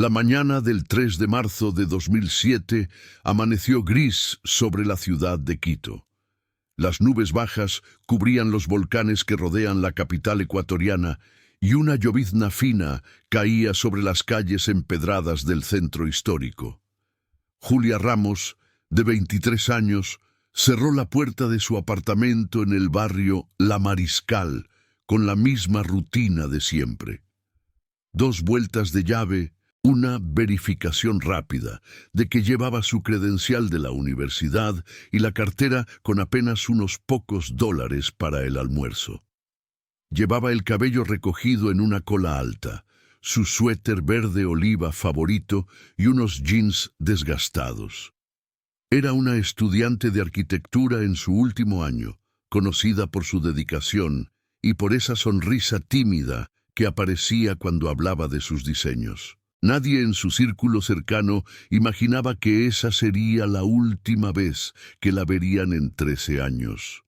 La mañana del 3 de marzo de 2007 amaneció gris sobre la ciudad de Quito. Las nubes bajas cubrían los volcanes que rodean la capital ecuatoriana y una llovizna fina caía sobre las calles empedradas del centro histórico. Julia Ramos, de 23 años, cerró la puerta de su apartamento en el barrio La Mariscal con la misma rutina de siempre. 2 vueltas de llave, una verificación rápida de que llevaba su credencial de la universidad y la cartera con apenas unos pocos dólares para el almuerzo. Llevaba el cabello recogido en una cola alta, su suéter verde oliva favorito y unos jeans desgastados. Era una estudiante de arquitectura en su último año, conocida por su dedicación y por esa sonrisa tímida que aparecía cuando hablaba de sus diseños. Nadie en su círculo cercano imaginaba que esa sería la última vez que la verían en 13 años.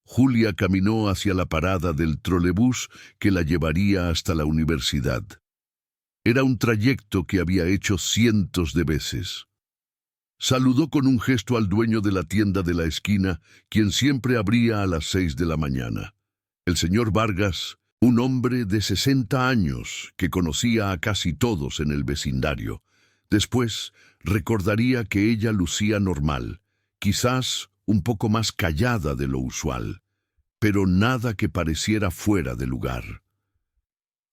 Julia caminó hacia la parada del trolebús que la llevaría hasta la universidad. Era un trayecto que había hecho cientos de veces. Saludó con un gesto al dueño de la tienda de la esquina, quien siempre abría a las 6 de la mañana. El señor Vargas, un hombre de 60 años que conocía a casi todos en el vecindario. Después recordaría que ella lucía normal, quizás un poco más callada de lo usual, pero nada que pareciera fuera de lugar.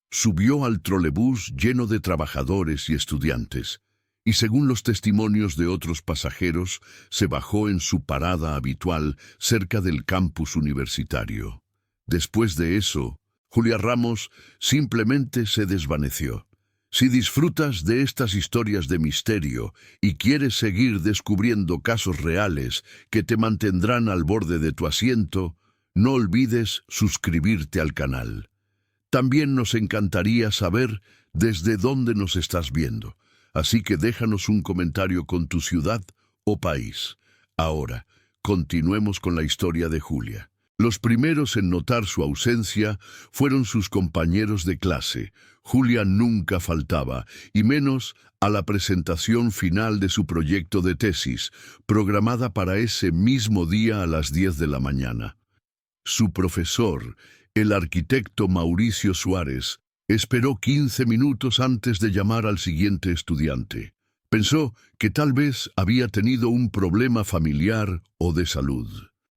Subió al trolebús lleno de trabajadores y estudiantes, y según los testimonios de otros pasajeros, se bajó en su parada habitual cerca del campus universitario. Después de eso, Julia Ramos simplemente se desvaneció. Si disfrutas de estas historias de misterio y quieres seguir descubriendo casos reales que te mantendrán al borde de tu asiento, no olvides suscribirte al canal. También nos encantaría saber desde dónde nos estás viendo, así que déjanos un comentario con tu ciudad o país. Ahora, continuemos con la historia de Julia. Los primeros en notar su ausencia fueron sus compañeros de clase. Julia nunca faltaba, y menos a la presentación final de su proyecto de tesis, programada para ese mismo día a las 10 de la mañana. Su profesor, el arquitecto Mauricio Suárez, esperó 15 minutos antes de llamar al siguiente estudiante. Pensó que tal vez había tenido un problema familiar o de salud.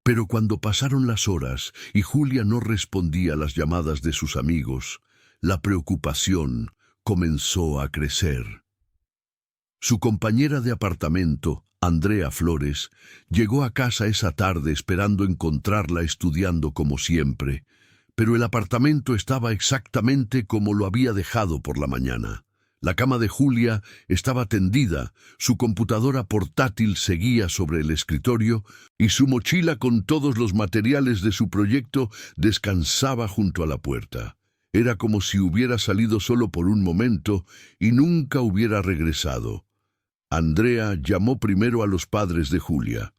Pero cuando pasaron las horas y Julia no respondía a las llamadas de sus amigos, la preocupación comenzó a crecer. Su compañera de apartamento, Andrea Flores, llegó a casa esa tarde esperando encontrarla estudiando como siempre, pero el apartamento estaba exactamente como lo había dejado por la mañana. La cama de Julia estaba tendida, su computadora portátil seguía sobre el escritorio y su mochila con todos los materiales de su proyecto descansaba junto a la puerta. Era como si hubiera salido solo por un momento y nunca hubiera regresado. Andrea llamó primero a los padres de Julia.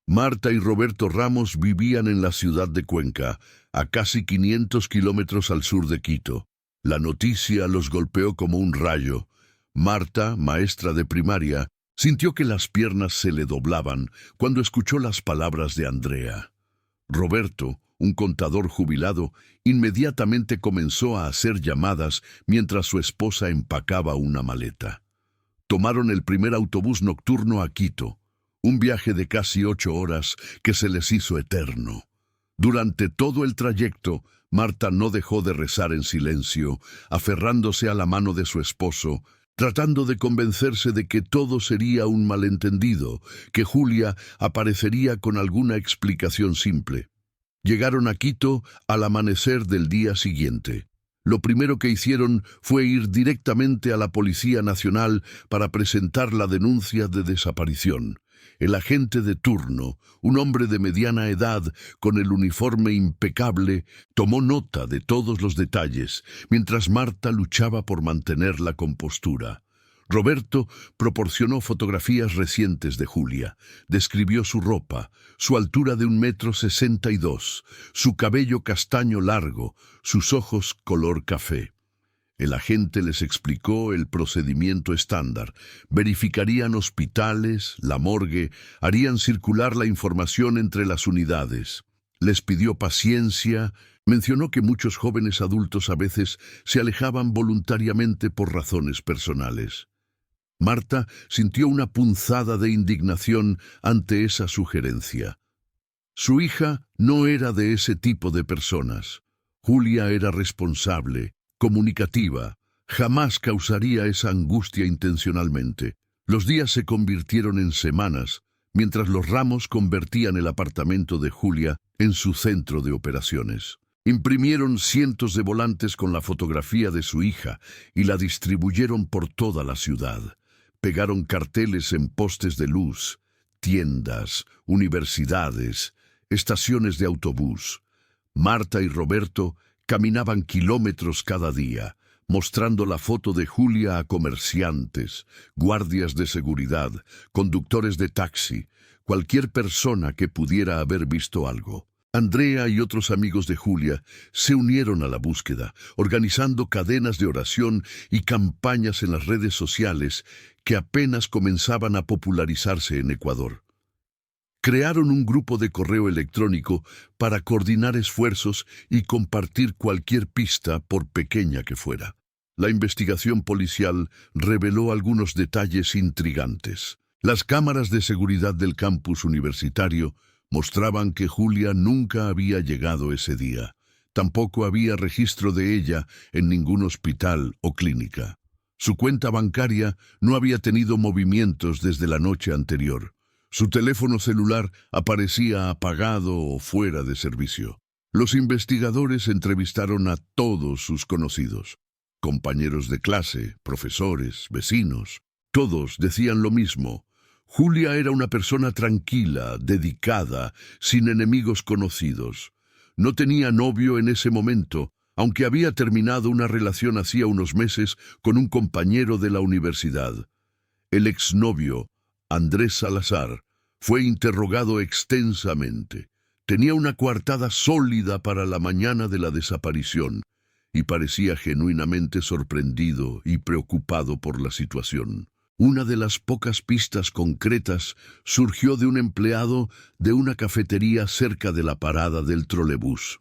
Marta y Roberto Ramos vivían en la ciudad de Cuenca, a casi 500 kilómetros al sur de Quito. La noticia los golpeó como un rayo. Marta, maestra de primaria, sintió que las piernas se le doblaban cuando escuchó las palabras de Andrea. Roberto, un contador jubilado, inmediatamente comenzó a hacer llamadas mientras su esposa empacaba una maleta. Tomaron el primer autobús nocturno a Quito, un viaje de casi 8 horas que se les hizo eterno. Durante todo el trayecto, Marta no dejó de rezar en silencio, aferrándose a la mano de su esposo, tratando de convencerse de que todo sería un malentendido, que Julia aparecería con alguna explicación simple. Llegaron a Quito al amanecer del día siguiente. Lo primero que hicieron fue ir directamente a la Policía Nacional para presentar la denuncia de desaparición. El agente de turno, un hombre de mediana edad con el uniforme impecable, tomó nota de todos los detalles, mientras Marta luchaba por mantener la compostura. Roberto proporcionó fotografías recientes de Julia, describió su ropa, su altura de 1,62 m, su cabello castaño largo, sus ojos color café. El agente les explicó el procedimiento estándar. Verificarían hospitales, la morgue, harían circular la información entre las unidades. Les pidió paciencia, mencionó que muchos jóvenes adultos a veces se alejaban voluntariamente por razones personales. Marta sintió una punzada de indignación ante esa sugerencia. Su hija no era de ese tipo de personas. Julia era responsable, comunicativa, jamás causaría esa angustia intencionalmente. Los días se convirtieron en semanas, mientras los Ramos convertían el apartamento de Julia en su centro de operaciones. Imprimieron cientos de volantes con la fotografía de su hija y la distribuyeron por toda la ciudad. Pegaron carteles en postes de luz, tiendas, universidades, estaciones de autobús. Marta y Roberto caminaban kilómetros cada día, mostrando la foto de Julia a comerciantes, guardias de seguridad, conductores de taxi, cualquier persona que pudiera haber visto algo. Andrea y otros amigos de Julia se unieron a la búsqueda, organizando cadenas de oración y campañas en las redes sociales que apenas comenzaban a popularizarse en Ecuador. Crearon un grupo de correo electrónico para coordinar esfuerzos y compartir cualquier pista, por pequeña que fuera. La investigación policial reveló algunos detalles intrigantes. Las cámaras de seguridad del campus universitario mostraban que Julia nunca había llegado ese día. Tampoco había registro de ella en ningún hospital o clínica. Su cuenta bancaria no había tenido movimientos desde la noche anterior. Su teléfono celular aparecía apagado o fuera de servicio. Los investigadores entrevistaron a todos sus conocidos, compañeros de clase, profesores, vecinos. Todos decían lo mismo. Julia era una persona tranquila, dedicada, sin enemigos conocidos. No tenía novio en ese momento, aunque había terminado una relación hacía unos meses con un compañero de la universidad. El exnovio, Andrés Salazar, fue interrogado extensamente. Tenía una coartada sólida para la mañana de la desaparición y parecía genuinamente sorprendido y preocupado por la situación. Una de las pocas pistas concretas surgió de un empleado de una cafetería cerca de la parada del trolebús.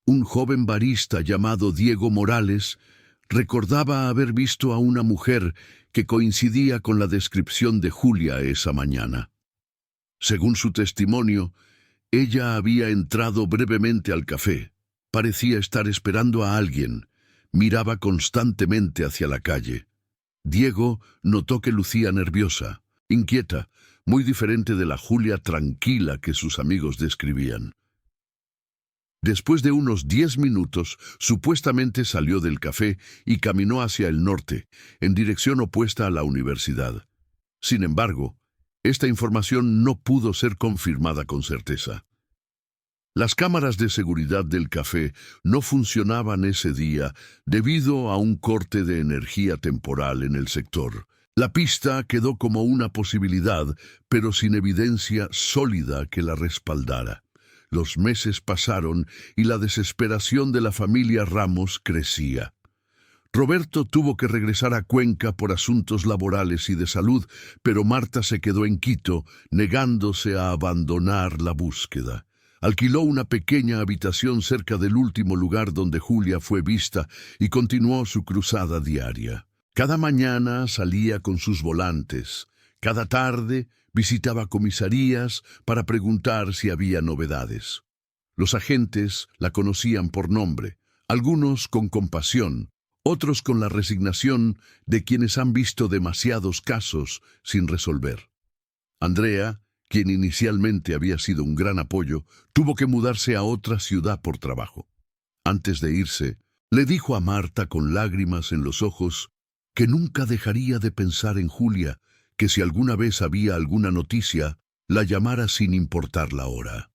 Un joven barista llamado Diego Morales recordaba haber visto a una mujer que coincidía con la descripción de Julia esa mañana. Según su testimonio, ella había entrado brevemente al café. Parecía estar esperando a alguien. Miraba constantemente hacia la calle. Diego notó que lucía nerviosa, inquieta, muy diferente de la Julia tranquila que sus amigos describían. Después de unos 10 minutos, supuestamente salió del café y caminó hacia el norte, en dirección opuesta a la universidad. Sin embargo, esta información no pudo ser confirmada con certeza. Las cámaras de seguridad del café no funcionaban ese día debido a un corte de energía temporal en el sector. La pista quedó como una posibilidad, pero sin evidencia sólida que la respaldara. Los meses pasaron y la desesperación de la familia Ramos crecía. Roberto tuvo que regresar a Cuenca por asuntos laborales y de salud, pero Marta se quedó en Quito, negándose a abandonar la búsqueda. Alquiló una pequeña habitación cerca del último lugar donde Julia fue vista y continuó su cruzada diaria. Cada mañana salía con sus volantes. Cada tarde visitaba comisarías para preguntar si había novedades. Los agentes la conocían por nombre, algunos con compasión, otros con la resignación de quienes han visto demasiados casos sin resolver. Andrea, quien inicialmente había sido un gran apoyo, tuvo que mudarse a otra ciudad por trabajo. Antes de irse, le dijo a Marta con lágrimas en los ojos que nunca dejaría de pensar en Julia, que si alguna vez había alguna noticia, la llamara sin importar la hora.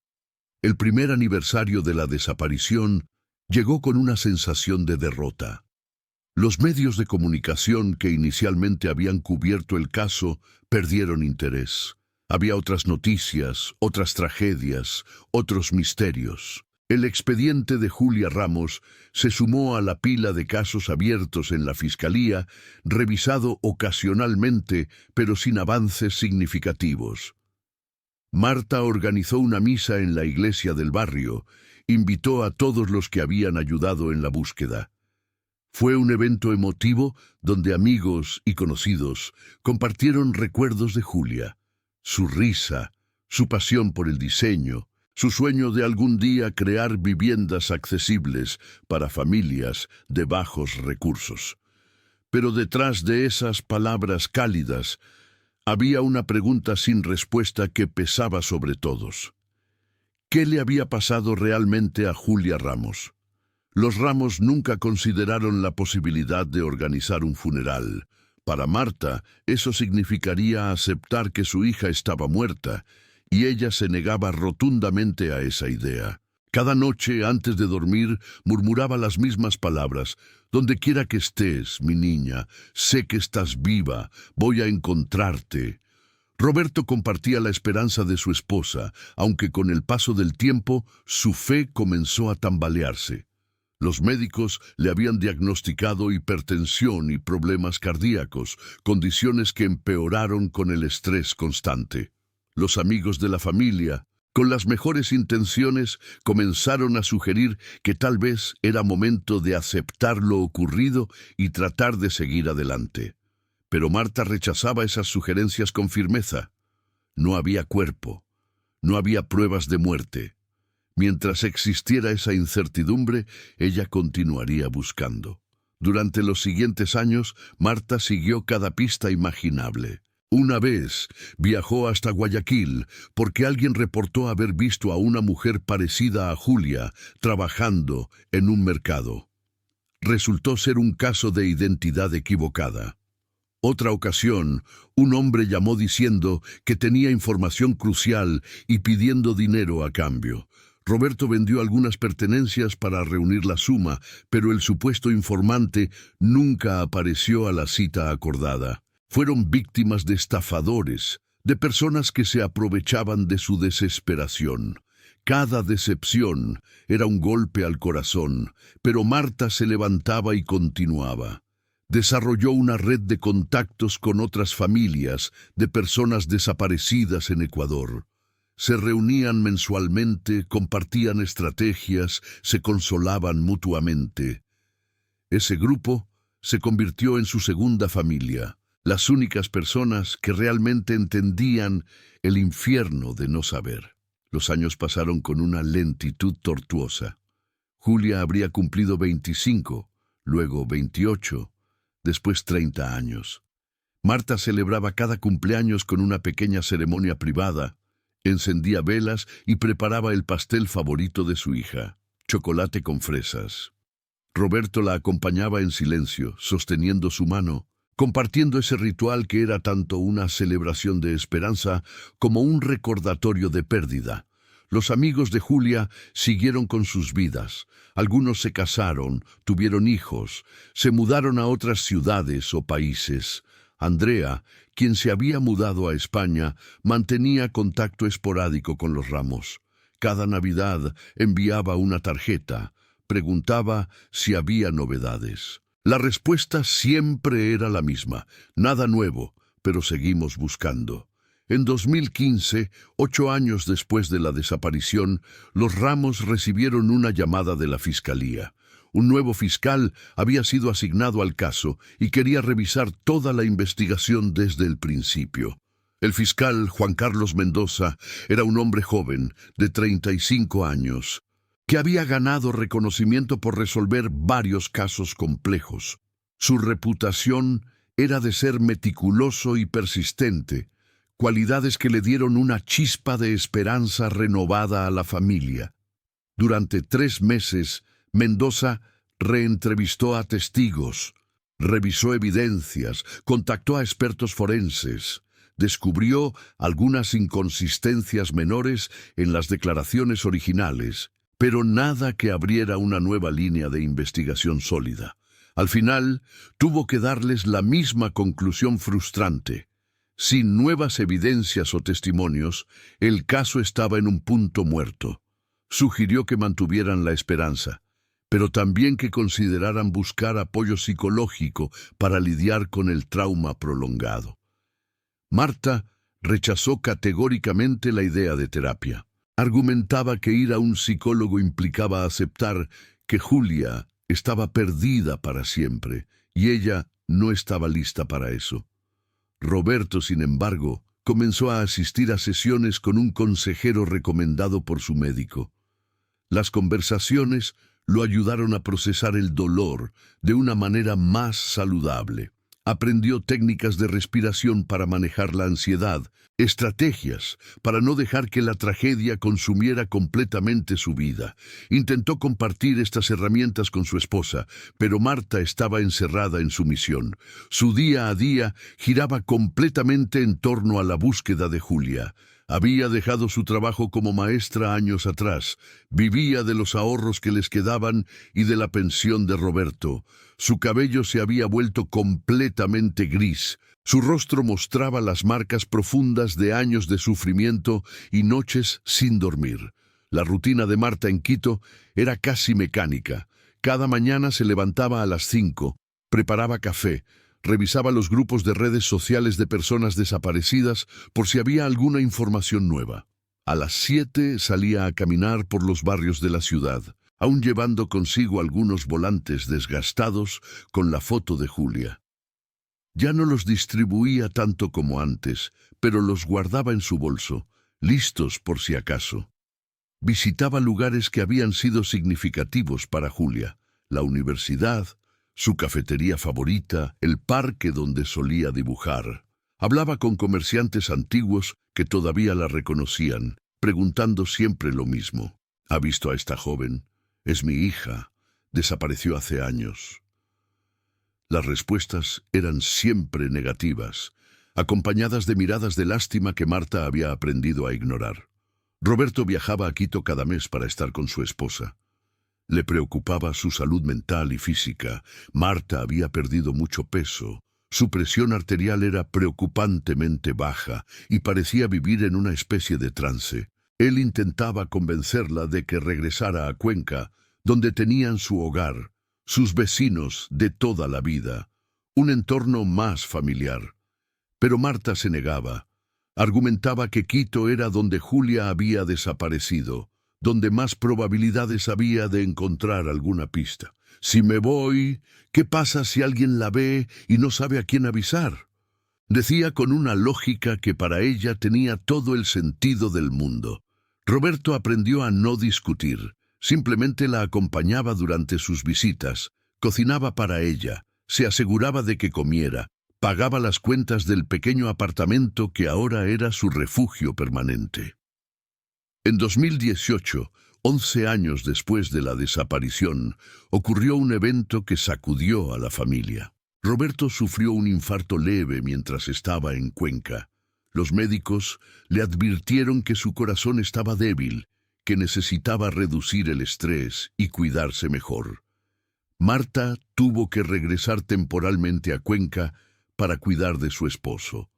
El primer aniversario de la desaparición llegó con una sensación de derrota. Los medios de comunicación que inicialmente habían cubierto el caso perdieron interés. Había otras noticias, otras tragedias, otros misterios. El expediente de Julia Ramos se sumó a la pila de casos abiertos en la Fiscalía, revisado ocasionalmente, pero sin avances significativos. Marta organizó una misa en la iglesia del barrio, invitó a todos los que habían ayudado en la búsqueda. Fue un evento emotivo donde amigos y conocidos compartieron recuerdos de Julia, su risa, su pasión por el diseño, su sueño de algún día crear viviendas accesibles para familias de bajos recursos. Pero detrás de esas palabras cálidas había una pregunta sin respuesta que pesaba sobre todos. ¿Qué le había pasado realmente a Julia Ramos? Los Ramos nunca consideraron la posibilidad de organizar un funeral. Para Marta, eso significaría aceptar que su hija estaba muerta, y ella se negaba rotundamente a esa idea. Cada noche, antes de dormir, murmuraba las mismas palabras. «Donde quiera que estés, mi niña, sé que estás viva, voy a encontrarte». Roberto compartía la esperanza de su esposa, aunque con el paso del tiempo su fe comenzó a tambalearse. Los médicos le habían diagnosticado hipertensión y problemas cardíacos, condiciones que empeoraron con el estrés constante. Los amigos de la familia, con las mejores intenciones, comenzaron a sugerir que tal vez era momento de aceptar lo ocurrido y tratar de seguir adelante. Pero Marta rechazaba esas sugerencias con firmeza. No había cuerpo, no había pruebas de muerte. Mientras existiera esa incertidumbre, ella continuaría buscando. Durante los siguientes años, Marta siguió cada pista imaginable. Una vez viajó hasta Guayaquil porque alguien reportó haber visto a una mujer parecida a Julia trabajando en un mercado. Resultó ser un caso de identidad equivocada. Otra ocasión, un hombre llamó diciendo que tenía información crucial y pidiendo dinero a cambio. Roberto vendió algunas pertenencias para reunir la suma, pero el supuesto informante nunca apareció a la cita acordada. Fueron víctimas de estafadores, de personas que se aprovechaban de su desesperación. Cada decepción era un golpe al corazón, pero Marta se levantaba y continuaba. Desarrolló una red de contactos con otras familias de personas desaparecidas en Ecuador. Se reunían mensualmente, compartían estrategias, se consolaban mutuamente. Ese grupo se convirtió en su segunda familia, las únicas personas que realmente entendían el infierno de no saber. Los años pasaron con una lentitud tortuosa. Julia habría cumplido 25, luego 28, después 30 años. Marta celebraba cada cumpleaños con una pequeña ceremonia privada, encendía velas y preparaba el pastel favorito de su hija, chocolate con fresas. Roberto la acompañaba en silencio, sosteniendo su mano, compartiendo ese ritual que era tanto una celebración de esperanza como un recordatorio de pérdida. Los amigos de Julia siguieron con sus vidas. Algunos se casaron, tuvieron hijos, se mudaron a otras ciudades o países. Andrea, quien se había mudado a España, mantenía contacto esporádico con los Ramos. Cada Navidad enviaba una tarjeta, preguntaba si había novedades. La respuesta siempre era la misma: nada nuevo, pero seguimos buscando. En 2015, 8 años después de la desaparición, los Ramos recibieron una llamada de la Fiscalía. Un nuevo fiscal había sido asignado al caso y quería revisar toda la investigación desde el principio. El fiscal Juan Carlos Mendoza era un hombre joven, de 35 años, que había ganado reconocimiento por resolver varios casos complejos. Su reputación era de ser meticuloso y persistente, cualidades que le dieron una chispa de esperanza renovada a la familia. Durante 3 meses, Mendoza reentrevistó a testigos, revisó evidencias, contactó a expertos forenses, descubrió algunas inconsistencias menores en las declaraciones originales, pero nada que abriera una nueva línea de investigación sólida. Al final, tuvo que darles la misma conclusión frustrante. Sin nuevas evidencias o testimonios, el caso estaba en un punto muerto. Sugirió que mantuvieran la esperanza, pero también que consideraran buscar apoyo psicológico para lidiar con el trauma prolongado. Marta rechazó categóricamente la idea de terapia. Argumentaba que ir a un psicólogo implicaba aceptar que Julia estaba perdida para siempre, y ella no estaba lista para eso. Roberto, sin embargo, comenzó a asistir a sesiones con un consejero recomendado por su médico. Las conversaciones lo ayudaron a procesar el dolor de una manera más saludable. Aprendió técnicas de respiración para manejar la ansiedad, estrategias para no dejar que la tragedia consumiera completamente su vida. Intentó compartir estas herramientas con su esposa, pero Marta estaba encerrada en su misión. Su día a día giraba completamente en torno a la búsqueda de Julia. Había dejado su trabajo como maestra años atrás, vivía de los ahorros que les quedaban y de la pensión de Roberto. Su cabello se había vuelto completamente gris. Su rostro mostraba las marcas profundas de años de sufrimiento y noches sin dormir. La rutina de Marta en Quito era casi mecánica. Cada mañana se levantaba a las 5, preparaba café, revisaba los grupos de redes sociales de personas desaparecidas por si había alguna información nueva. A las 7 salía a caminar por los barrios de la ciudad, aún llevando consigo algunos volantes desgastados con la foto de Julia. Ya no los distribuía tanto como antes, pero los guardaba en su bolso, listos por si acaso. Visitaba lugares que habían sido significativos para Julia: la universidad, su cafetería favorita, el parque donde solía dibujar. Hablaba con comerciantes antiguos que todavía la reconocían, preguntando siempre lo mismo. ¿Ha visto a esta joven? Es mi hija. Desapareció hace años. Las respuestas eran siempre negativas, acompañadas de miradas de lástima que Marta había aprendido a ignorar. Roberto viajaba a Quito cada mes para estar con su esposa. Le preocupaba su salud mental y física. Marta había perdido mucho peso. Su presión arterial era preocupantemente baja y parecía vivir en una especie de trance. Él intentaba convencerla de que regresara a Cuenca, donde tenían su hogar, sus vecinos de toda la vida, un entorno más familiar. Pero Marta se negaba. Argumentaba que Quito era donde Julia había desaparecido, donde más probabilidades había de encontrar alguna pista. Si me voy, ¿qué pasa si alguien la ve y no sabe a quién avisar? Decía con una lógica que para ella tenía todo el sentido del mundo. Roberto aprendió a no discutir. Simplemente la acompañaba durante sus visitas, cocinaba para ella, se aseguraba de que comiera, pagaba las cuentas del pequeño apartamento que ahora era su refugio permanente. En 2018, 11 años después de la desaparición, ocurrió un evento que sacudió a la familia. Roberto sufrió un infarto leve mientras estaba en Cuenca. Los médicos le advirtieron que su corazón estaba débil, que necesitaba reducir el estrés y cuidarse mejor. Marta tuvo que regresar temporalmente a Cuenca para cuidar de su esposo.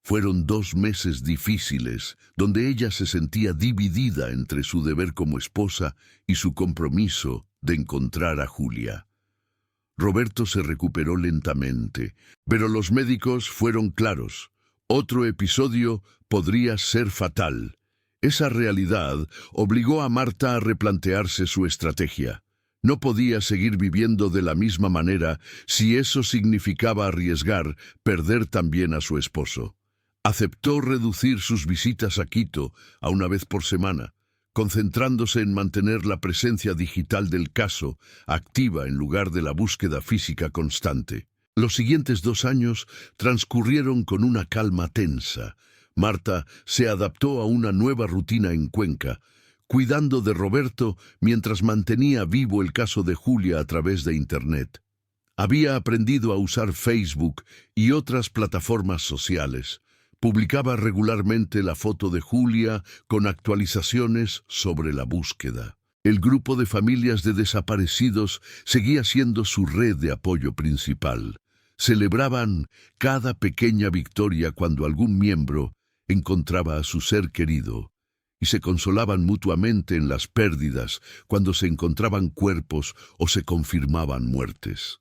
Fueron 2 meses difíciles, donde ella se sentía dividida entre su deber como esposa y su compromiso de encontrar a Julia. Roberto se recuperó lentamente, pero los médicos fueron claros. Otro episodio podría ser fatal. Esa realidad obligó a Marta a replantearse su estrategia. No podía seguir viviendo de la misma manera si eso significaba arriesgar perder también a su esposo. Aceptó reducir sus visitas a Quito a una vez por semana, concentrándose en mantener la presencia digital del caso activa en lugar de la búsqueda física constante. Los siguientes 2 años transcurrieron con una calma tensa. Marta se adaptó a una nueva rutina en Cuenca, cuidando de Roberto mientras mantenía vivo el caso de Julia a través de Internet. Había aprendido a usar Facebook y otras plataformas sociales. Publicaba regularmente la foto de Julia con actualizaciones sobre la búsqueda. El grupo de familias de desaparecidos seguía siendo su red de apoyo principal. Celebraban cada pequeña victoria cuando algún miembro encontraba a su ser querido. y se consolaban mutuamente en las pérdidas cuando se encontraban cuerpos o se confirmaban muertes.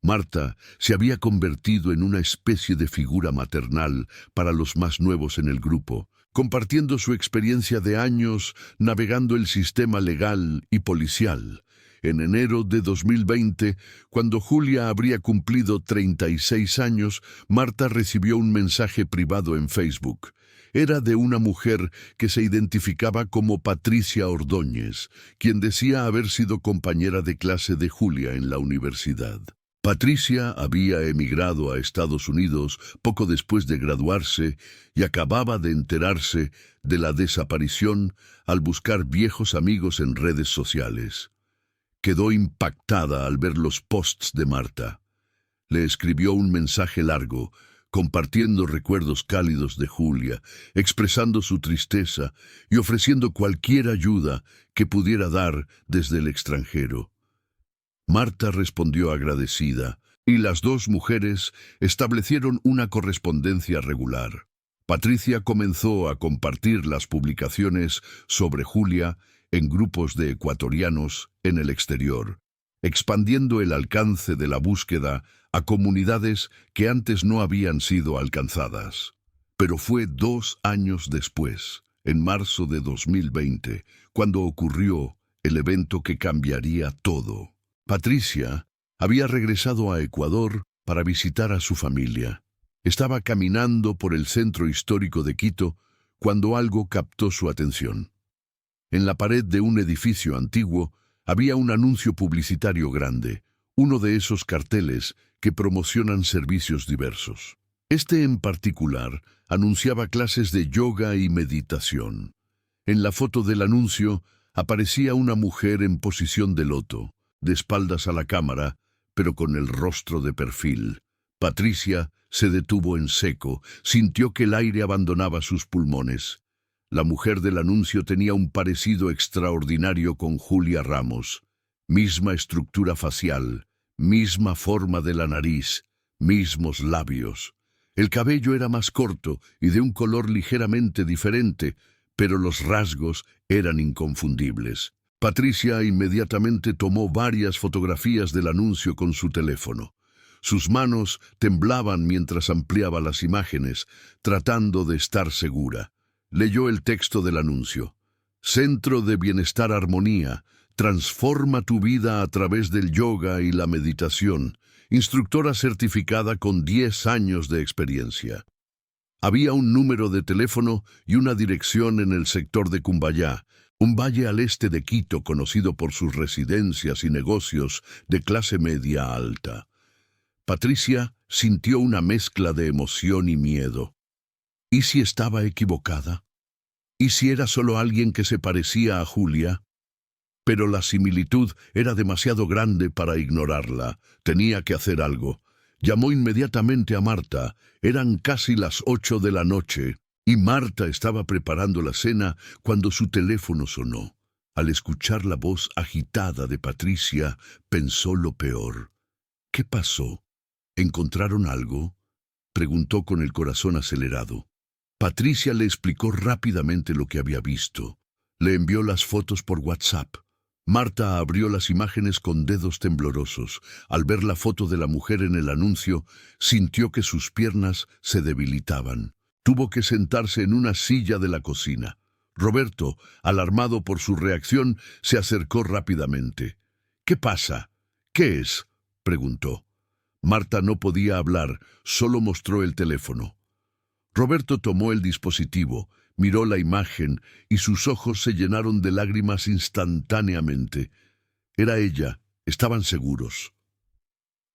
Marta se había convertido en una especie de figura maternal para los más nuevos en el grupo, compartiendo su experiencia de años navegando el sistema legal y policial. En enero de 2020, cuando Julia habría cumplido 36 años, Marta recibió un mensaje privado en Facebook. Era de una mujer que se identificaba como Patricia Ordóñez, quien decía haber sido compañera de clase de Julia en la universidad. Patricia había emigrado a Estados Unidos poco después de graduarse y acababa de enterarse de la desaparición al buscar viejos amigos en redes sociales. Quedó impactada al ver los posts de Marta. Le escribió un mensaje largo, compartiendo recuerdos cálidos de Julia, expresando su tristeza y ofreciendo cualquier ayuda que pudiera dar desde el extranjero. Marta respondió agradecida, y las dos mujeres establecieron una correspondencia regular. Patricia comenzó a compartir las publicaciones sobre Julia en grupos de ecuatorianos en el exterior, expandiendo el alcance de la búsqueda a comunidades que antes no habían sido alcanzadas. Pero fue 2 años después, en marzo de 2020, cuando ocurrió el evento que cambiaría todo. Patricia había regresado a Ecuador para visitar a su familia. Estaba caminando por el centro histórico de Quito cuando algo captó su atención. En la pared de un edificio antiguo había un anuncio publicitario grande, uno de esos carteles que promocionan servicios diversos. Este en particular anunciaba clases de yoga y meditación. En la foto del anuncio aparecía una mujer en posición de loto, de espaldas a la cámara, pero con el rostro de perfil. Patricia se detuvo en seco, sintió que el aire abandonaba sus pulmones. La mujer del anuncio tenía un parecido extraordinario con Julia Ramos. Misma estructura facial, misma forma de la nariz, mismos labios. El cabello era más corto y de un color ligeramente diferente, pero los rasgos eran inconfundibles. Patricia inmediatamente tomó varias fotografías del anuncio con su teléfono. Sus manos temblaban mientras ampliaba las imágenes, tratando de estar segura. Leyó el texto del anuncio. Centro de Bienestar Armonía. Transforma tu vida a través del yoga y la meditación. Instructora certificada con 10 años de experiencia. Había un número de teléfono y una dirección en el sector de Cumbayá, un valle al este de Quito conocido por sus residencias y negocios de clase media alta. Patricia sintió una mezcla de emoción y miedo. ¿Y si estaba equivocada? ¿Y si era solo alguien que se parecía a Julia? Pero la similitud era demasiado grande para ignorarla. Tenía que hacer algo. Llamó inmediatamente a Marta. Eran casi las 8 de la noche. Y Marta estaba preparando la cena cuando su teléfono sonó. Al escuchar la voz agitada de Patricia, pensó lo peor. ¿Qué pasó? ¿Encontraron algo?, preguntó con el corazón acelerado. Patricia le explicó rápidamente lo que había visto. Le envió las fotos por WhatsApp. Marta abrió las imágenes con dedos temblorosos. Al ver la foto de la mujer en el anuncio, sintió que sus piernas se debilitaban. Tuvo que sentarse en una silla de la cocina. Roberto, alarmado por su reacción, se acercó rápidamente. «¿Qué pasa? ¿Qué es?», preguntó. Marta no podía hablar, solo mostró el teléfono. Roberto tomó el dispositivo, miró la imagen y sus ojos se llenaron de lágrimas instantáneamente. Era ella, estaban seguros.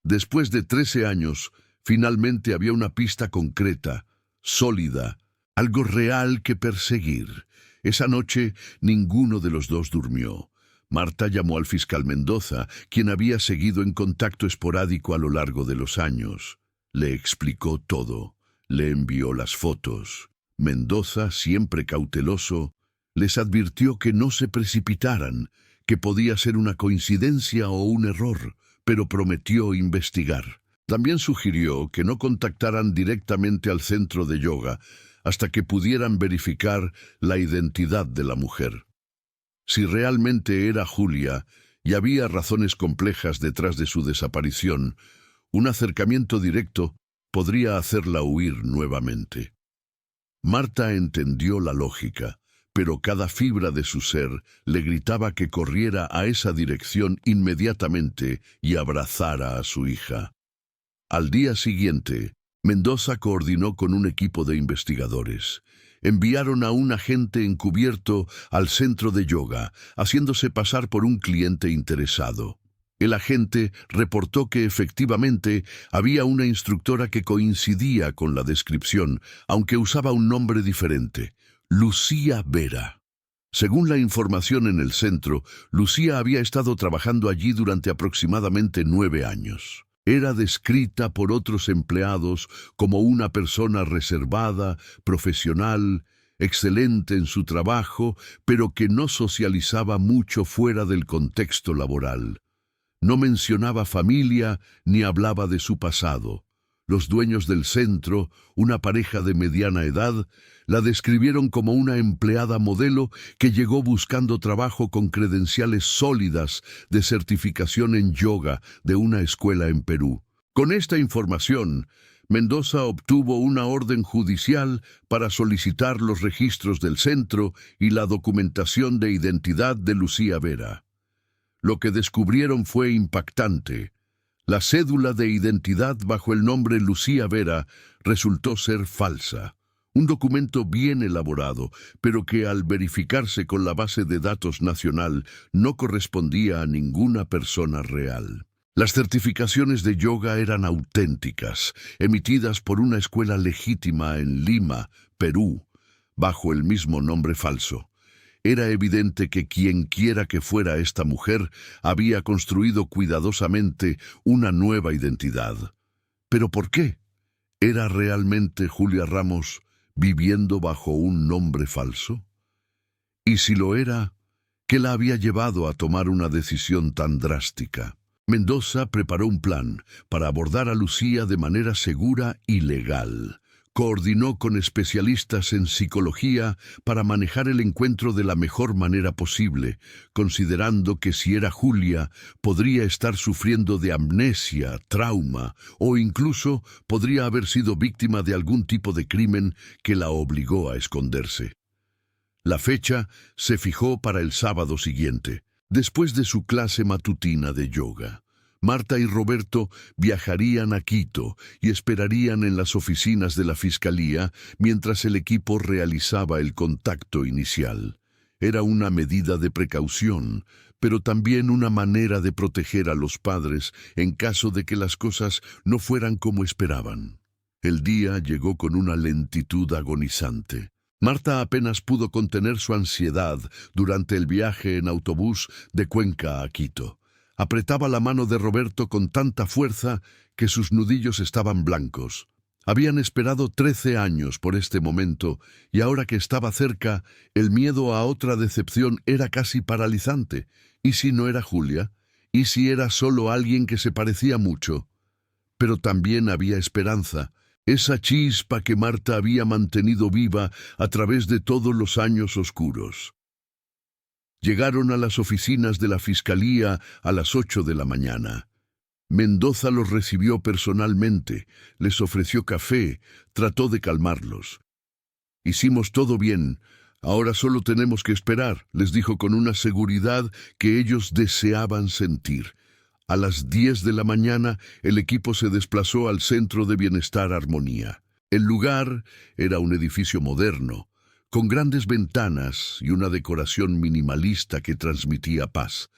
Después de 13 años, finalmente había una pista concreta, sólida, algo real que perseguir. Esa noche ninguno de los dos durmió. Marta llamó al fiscal Mendoza, quien había seguido en contacto esporádico a lo largo de los años. Le explicó todo, le envió las fotos. Mendoza, siempre cauteloso, les advirtió que no se precipitaran, que podía ser una coincidencia o un error, pero prometió investigar. También sugirió que no contactaran directamente al centro de yoga, hasta que pudieran verificar la identidad de la mujer. Si realmente era Julia y había razones complejas detrás de su desaparición, un acercamiento directo podría hacerla huir nuevamente. Marta entendió la lógica, pero cada fibra de su ser le gritaba que corriera a esa dirección inmediatamente y abrazara a su hija. Al día siguiente, Mendoza coordinó con un equipo de investigadores. Enviaron a un agente encubierto al centro de yoga, haciéndose pasar por un cliente interesado. El agente reportó que efectivamente había una instructora que coincidía con la descripción, aunque usaba un nombre diferente: Lucía Vera. Según la información en el centro, Lucía había estado trabajando allí durante aproximadamente 9 años. Era descrita por otros empleados como una persona reservada, profesional, excelente en su trabajo, pero que no socializaba mucho fuera del contexto laboral. No mencionaba familia ni hablaba de su pasado. Los dueños del centro, una pareja de mediana edad, la describieron como una empleada modelo que llegó buscando trabajo con credenciales sólidas de certificación en yoga de una escuela en Perú. Con esta información, Mendoza obtuvo una orden judicial para solicitar los registros del centro y la documentación de identidad de Lucía Vera. Lo que descubrieron fue impactante. La cédula de identidad bajo el nombre Lucía Vera resultó ser falsa. Un documento bien elaborado, pero que al verificarse con la base de datos nacional no correspondía a ninguna persona real. Las certificaciones de yoga eran auténticas, emitidas por una escuela legítima en Lima, Perú, bajo el mismo nombre falso. Era evidente que quienquiera que fuera esta mujer había construido cuidadosamente una nueva identidad. ¿Pero por qué? ¿Era realmente Julia Ramos viviendo bajo un nombre falso? Y si lo era, ¿qué la había llevado a tomar una decisión tan drástica? Mendoza preparó un plan para abordar a Lucía de manera segura y legal. Coordinó con especialistas en psicología para manejar el encuentro de la mejor manera posible, considerando que si era Julia, podría estar sufriendo de amnesia, trauma, o incluso podría haber sido víctima de algún tipo de crimen que la obligó a esconderse. La fecha se fijó para el sábado siguiente, después de su clase matutina de yoga. Marta y Roberto viajarían a Quito y esperarían en las oficinas de la Fiscalía mientras el equipo realizaba el contacto inicial. Era una medida de precaución, pero también una manera de proteger a los padres en caso de que las cosas no fueran como esperaban. El día llegó con una lentitud agonizante. Marta apenas pudo contener su ansiedad durante el viaje en autobús de Cuenca a Quito. Apretaba la mano de Roberto con tanta fuerza que sus nudillos estaban blancos. Habían esperado 13 años por este momento, y ahora que estaba cerca, el miedo a otra decepción era casi paralizante. ¿Y si no era Julia? ¿Y si era solo alguien que se parecía mucho? Pero también había esperanza, esa chispa que Marta había mantenido viva a través de todos los años oscuros. Llegaron a las oficinas de la Fiscalía a las 8 de la mañana. Mendoza los recibió personalmente, les ofreció café, trató de calmarlos. «Hicimos todo bien, ahora solo tenemos que esperar», les dijo con una seguridad que ellos deseaban sentir. A las 10 de la mañana, el equipo se desplazó al Centro de Bienestar Armonía. El lugar era un edificio moderno, con grandes ventanas y una decoración minimalista que transmitía paz.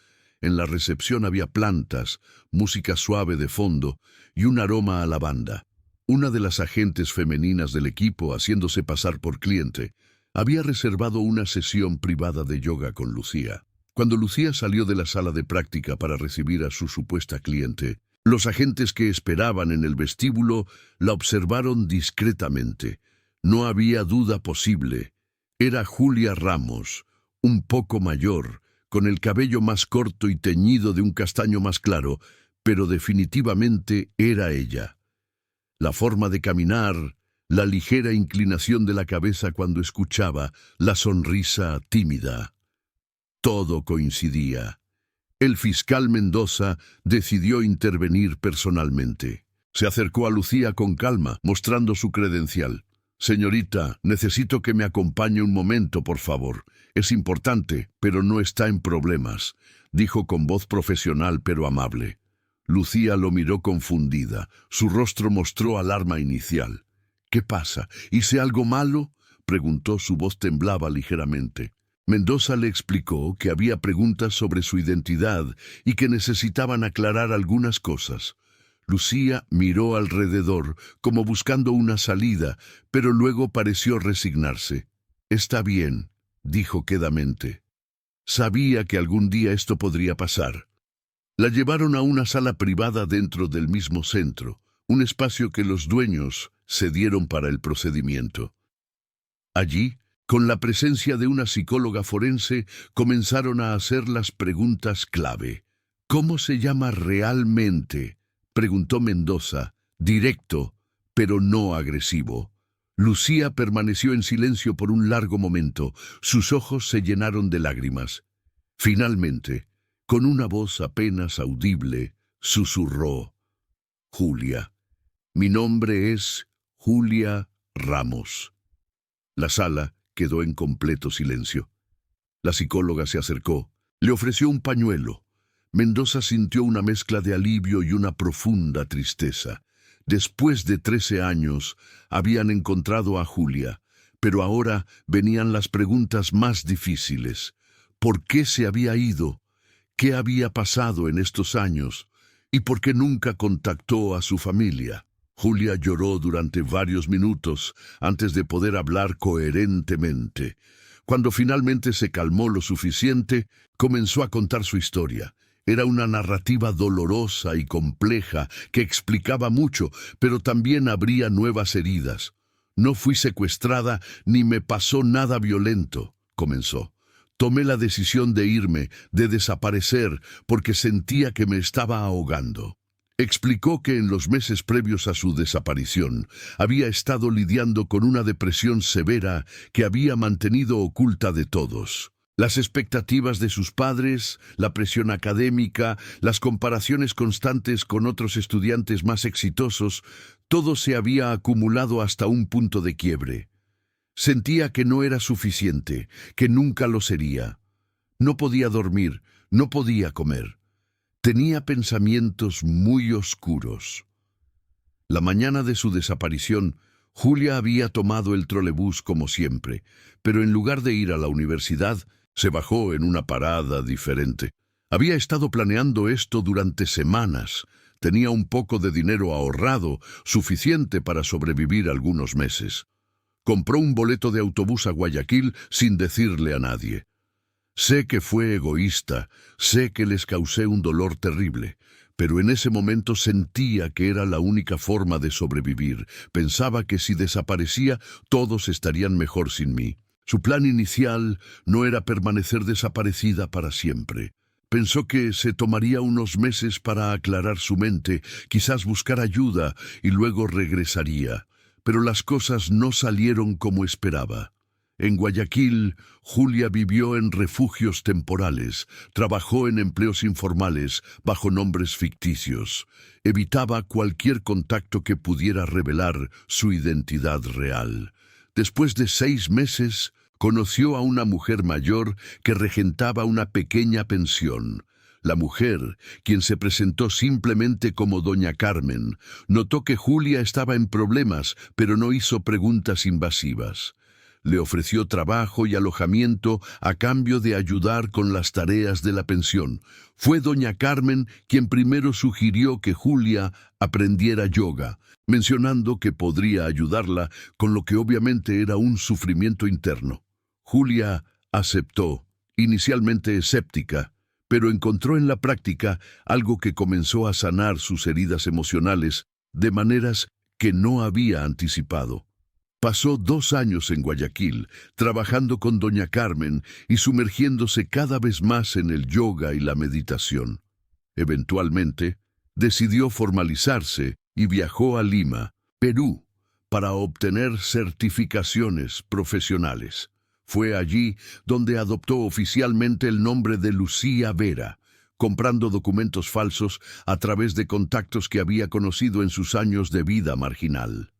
En la recepción había plantas, música suave de fondo y un aroma a lavanda. Una de las agentes femeninas del equipo, haciéndose pasar por cliente, había reservado una sesión privada de yoga con Lucía. Cuando Lucía salió de la sala de práctica para recibir a su supuesta cliente, los agentes que esperaban en el vestíbulo la observaron discretamente. No había duda posible. Era Julia Ramos, un poco mayor, con el cabello más corto y teñido de un castaño más claro, pero definitivamente era ella. La forma de caminar, la ligera inclinación de la cabeza cuando escuchaba, la sonrisa tímida. Todo coincidía. El fiscal Mendoza decidió intervenir personalmente. Se acercó a Lucía con calma, mostrando su credencial. «Señorita, necesito que me acompañe un momento, por favor. Es importante, pero no está en problemas», dijo con voz profesional pero amable. Lucía lo miró confundida. Su rostro mostró alarma inicial. «¿Qué pasa? ¿Hice algo malo?», preguntó. Su voz temblaba ligeramente. Mendoza le explicó que había preguntas sobre su identidad y que necesitaban aclarar algunas cosas. Lucía miró alrededor, como buscando una salida, pero luego pareció resignarse. «Está bien», dijo quedamente. Sabía que algún día esto podría pasar. La llevaron a una sala privada dentro del mismo centro, un espacio que los dueños cedieron para el procedimiento. Allí, con la presencia de una psicóloga forense, comenzaron a hacer las preguntas clave. «¿Cómo se llama realmente?», preguntó Mendoza, directo, pero no agresivo. Lucía permaneció en silencio por un largo momento. Sus ojos se llenaron de lágrimas. Finalmente, con una voz apenas audible, susurró: «Julia. Mi nombre es Julia Ramos». La sala quedó en completo silencio. La psicóloga se acercó, le ofreció un pañuelo. Mendoza sintió una mezcla de alivio y una profunda tristeza. Después de 13 años, habían encontrado a Julia, pero ahora venían las preguntas más difíciles. ¿Por qué se había ido? ¿Qué había pasado en estos años? ¿Y por qué nunca contactó a su familia? Julia lloró durante varios minutos antes de poder hablar coherentemente. Cuando finalmente se calmó lo suficiente, comenzó a contar su historia. Era una narrativa dolorosa y compleja que explicaba mucho, pero también abría nuevas heridas. «No fui secuestrada ni me pasó nada violento», comenzó. «Tomé la decisión de irme, de desaparecer, porque sentía que me estaba ahogando». Explicó que en los meses previos a su desaparición había estado lidiando con una depresión severa que había mantenido oculta de todos. Las expectativas de sus padres, la presión académica, las comparaciones constantes con otros estudiantes más exitosos, todo se había acumulado hasta un punto de quiebre. Sentía que no era suficiente, que nunca lo sería. No podía dormir, no podía comer. Tenía pensamientos muy oscuros. La mañana de su desaparición, Julia había tomado el trolebús como siempre, pero en lugar de ir a la universidad, se bajó en una parada diferente. Había estado planeando esto durante semanas. Tenía un poco de dinero ahorrado, suficiente para sobrevivir algunos meses. Compró un boleto de autobús a Guayaquil sin decirle a nadie. «Sé que fue egoísta, sé que les causé un dolor terrible, pero en ese momento sentía que era la única forma de sobrevivir. Pensaba que si desaparecía, todos estarían mejor sin mí». Su plan inicial no era permanecer desaparecida para siempre. Pensó que se tomaría unos meses para aclarar su mente, quizás buscar ayuda y luego regresaría. Pero las cosas no salieron como esperaba. En Guayaquil, Julia vivió en refugios temporales, trabajó en empleos informales bajo nombres ficticios. Evitaba cualquier contacto que pudiera revelar su identidad real. Después de 6 meses, conoció a una mujer mayor que regentaba una pequeña pensión. La mujer, quien se presentó simplemente como Doña Carmen, notó que Julia estaba en problemas, pero no hizo preguntas invasivas. Le ofreció trabajo y alojamiento a cambio de ayudar con las tareas de la pensión. Fue Doña Carmen quien primero sugirió que Julia aprendiera yoga, mencionando que podría ayudarla con lo que obviamente era un sufrimiento interno. Julia aceptó, inicialmente escéptica, pero encontró en la práctica algo que comenzó a sanar sus heridas emocionales de maneras que no había anticipado. Pasó 2 años en Guayaquil, trabajando con Doña Carmen y sumergiéndose cada vez más en el yoga y la meditación. Eventualmente, decidió formalizarse y viajó a Lima, Perú, para obtener certificaciones profesionales. Fue allí donde adoptó oficialmente el nombre de Lucía Vera, comprando documentos falsos a través de contactos que había conocido en sus años de vida marginal.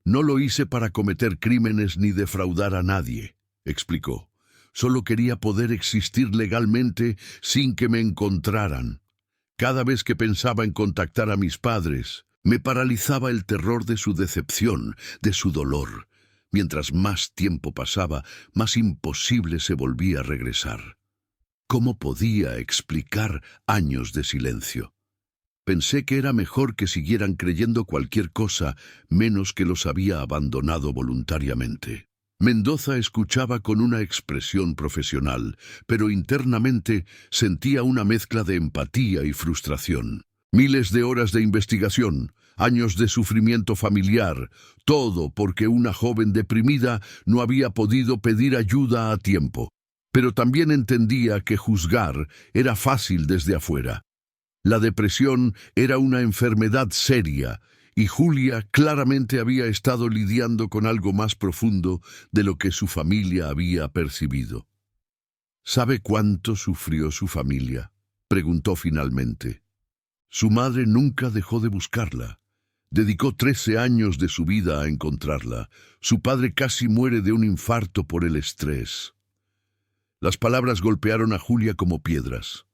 No lo hice para cometer crímenes ni defraudar a nadie, explicó. Solo quería poder existir legalmente sin que me encontraran. Cada vez que pensaba en contactar a mis padres, me paralizaba el terror de su decepción, de su dolor. Mientras más tiempo pasaba, más imposible se volvía a regresar. ¿Cómo podía explicar años de silencio? Pensé que era mejor que siguieran creyendo cualquier cosa, menos que los había abandonado voluntariamente. Mendoza escuchaba con una expresión profesional, pero internamente sentía una mezcla de empatía y frustración. Miles de horas de investigación, años de sufrimiento familiar, todo porque una joven deprimida no había podido pedir ayuda a tiempo. Pero también entendía que juzgar era fácil desde afuera. La depresión era una enfermedad seria, y Julia claramente había estado lidiando con algo más profundo de lo que su familia había percibido. ¿Sabe cuánto sufrió su familia?, preguntó finalmente. Su madre nunca dejó de buscarla. Dedicó 13 años de su vida a encontrarla. Su padre casi muere de un infarto por el estrés. Las palabras golpearon a Julia como piedras.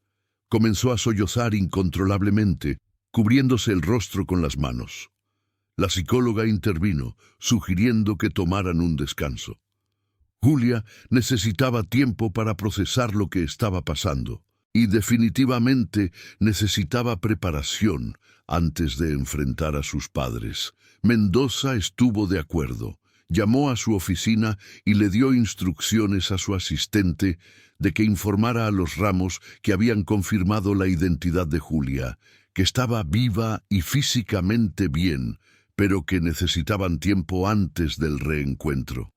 Comenzó a sollozar incontrolablemente, cubriéndose el rostro con las manos. La psicóloga intervino, sugiriendo que tomaran un descanso. Julia necesitaba tiempo para procesar lo que estaba pasando, y definitivamente necesitaba preparación antes de enfrentar a sus padres. Mendoza estuvo de acuerdo. Llamó a su oficina y le dio instrucciones a su asistente de que informara a los Ramos que habían confirmado la identidad de Julia, que estaba viva y físicamente bien, pero que necesitaban tiempo antes del reencuentro.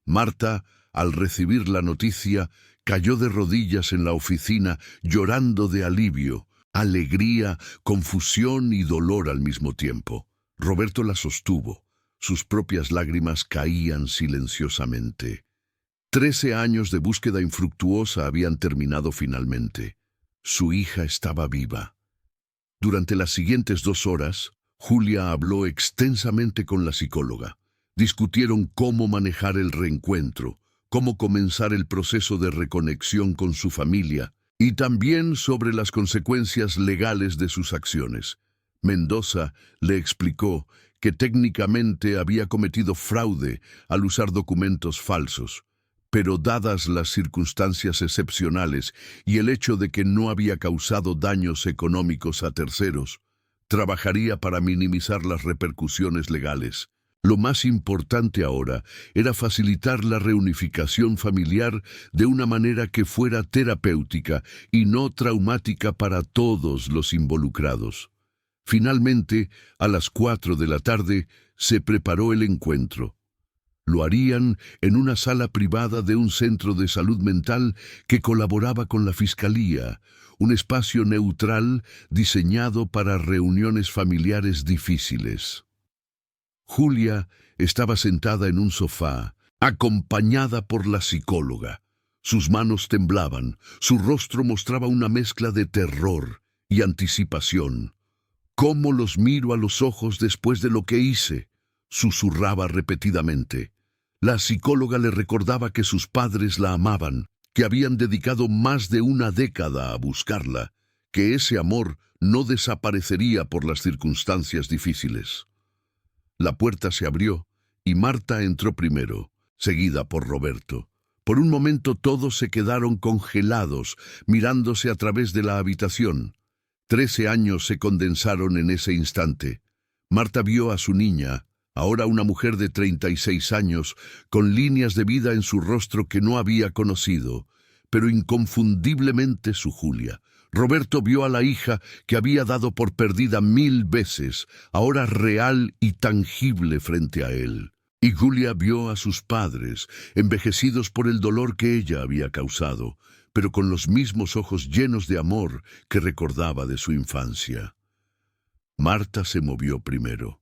Marta, al recibir la noticia, cayó de rodillas en la oficina llorando de alivio, alegría, confusión y dolor al mismo tiempo. Roberto la sostuvo. Sus propias lágrimas caían silenciosamente. 13 años de búsqueda infructuosa habían terminado finalmente. Su hija estaba viva. Durante las siguientes 2 horas, Julia habló extensamente con la psicóloga. Discutieron cómo manejar el reencuentro, cómo comenzar el proceso de reconexión con su familia y también sobre las consecuencias legales de sus acciones. Mendoza le explicó que técnicamente había cometido fraude al usar documentos falsos, pero dadas las circunstancias excepcionales y el hecho de que no había causado daños económicos a terceros, trabajaría para minimizar las repercusiones legales. Lo más importante ahora era facilitar la reunificación familiar de una manera que fuera terapéutica y no traumática para todos los involucrados. Finalmente, a las 4 de la tarde, se preparó el encuentro. Lo harían en una sala privada de un centro de salud mental que colaboraba con la Fiscalía, un espacio neutral diseñado para reuniones familiares difíciles. Julia estaba sentada en un sofá, acompañada por la psicóloga. Sus manos temblaban, su rostro mostraba una mezcla de terror y anticipación. «¿Cómo los miro a los ojos después de lo que hice?», susurraba repetidamente. La psicóloga le recordaba que sus padres la amaban, que habían dedicado más de una década a buscarla, que ese amor no desaparecería por las circunstancias difíciles. La puerta se abrió y Marta entró primero, seguida por Roberto. Por un momento todos se quedaron congelados, mirándose a través de la habitación. 13 años se condensaron en ese instante. Marta vio a su niña, ahora una mujer de 36 años, con líneas de vida en su rostro que no había conocido, pero inconfundiblemente su Julia. Roberto vio a la hija que había dado por perdida 1000 veces, ahora real y tangible frente a él. Y Julia vio a sus padres, envejecidos por el dolor que ella había causado, pero con los mismos ojos llenos de amor que recordaba de su infancia. Marta se movió primero.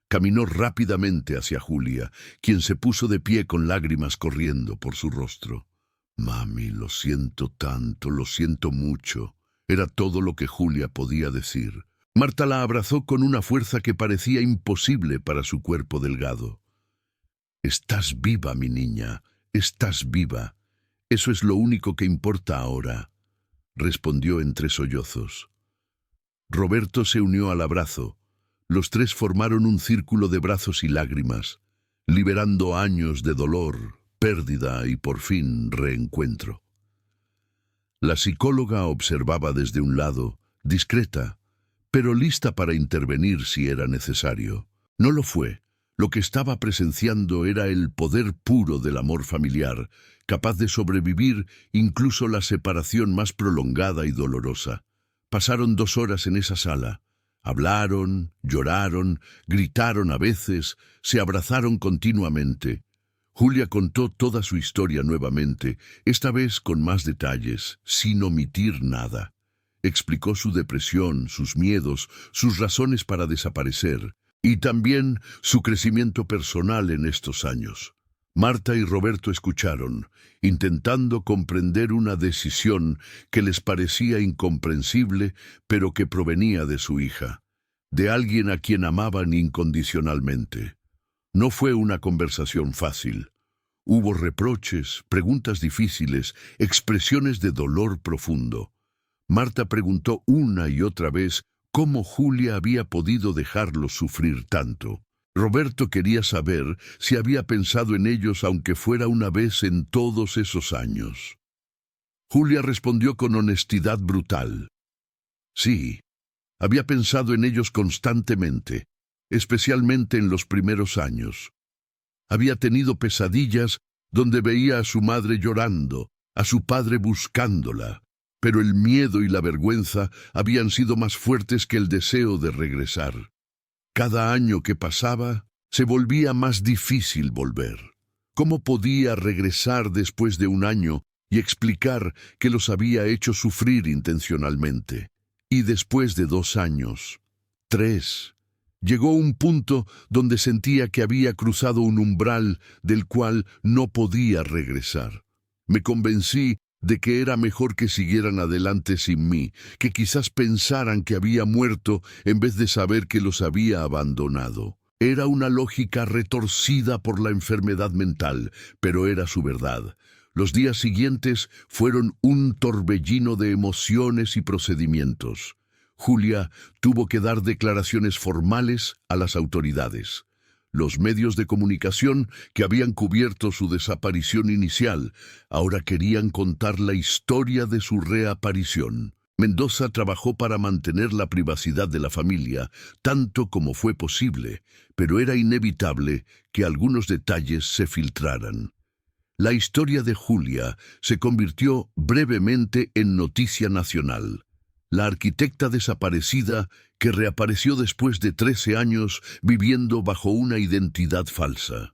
Caminó rápidamente hacia Julia, quien se puso de pie con lágrimas corriendo por su rostro. «Mami, lo siento tanto, lo siento mucho». Era todo lo que Julia podía decir. Marta la abrazó con una fuerza que parecía imposible para su cuerpo delgado. «Estás viva, mi niña, estás viva. Eso es lo único que importa ahora», respondió entre sollozos. Roberto se unió al abrazo. Los tres formaron un círculo de brazos y lágrimas, liberando años de dolor, pérdida y por fin reencuentro. La psicóloga observaba desde un lado, discreta, pero lista para intervenir si era necesario. No lo fue. Lo que estaba presenciando era el poder puro del amor familiar, capaz de sobrevivir incluso la separación más prolongada y dolorosa. Pasaron 2 horas en esa sala. Hablaron, lloraron, gritaron a veces, se abrazaron continuamente. Julia contó toda su historia nuevamente, esta vez con más detalles, sin omitir nada. Explicó su depresión, sus miedos, sus razones para desaparecer, y también su crecimiento personal en estos años. Marta y Roberto escucharon, intentando comprender una decisión que les parecía incomprensible, pero que provenía de su hija, de alguien a quien amaban incondicionalmente. No fue una conversación fácil. Hubo reproches, preguntas difíciles, expresiones de dolor profundo. Marta preguntó una y otra vez cómo Julia había podido dejarlos sufrir tanto. Roberto quería saber si había pensado en ellos aunque fuera una vez en todos esos años. Julia respondió con honestidad brutal. Sí, había pensado en ellos constantemente, especialmente en los primeros años. Había tenido pesadillas donde veía a su madre llorando, a su padre buscándola, pero el miedo y la vergüenza habían sido más fuertes que el deseo de regresar. Cada año que pasaba, se volvía más difícil volver. ¿Cómo podía regresar después de un año y explicar que los había hecho sufrir intencionalmente? Y después de 2 años, 3, llegó un punto donde sentía que había cruzado un umbral del cual no podía regresar. Me convencí de que era mejor que siguieran adelante sin mí, que quizás pensaran que había muerto en vez de saber que los había abandonado. Era una lógica retorcida por la enfermedad mental, pero era su verdad. Los días siguientes fueron un torbellino de emociones y procedimientos. Julia tuvo que dar declaraciones formales a las autoridades. Los medios de comunicación que habían cubierto su desaparición inicial ahora querían contar la historia de su reaparición. Mendoza trabajó para mantener la privacidad de la familia, tanto como fue posible, pero era inevitable que algunos detalles se filtraran. La historia de Julia se convirtió brevemente en noticia nacional. La arquitecta desaparecida que reapareció después de 13 años viviendo bajo una identidad falsa.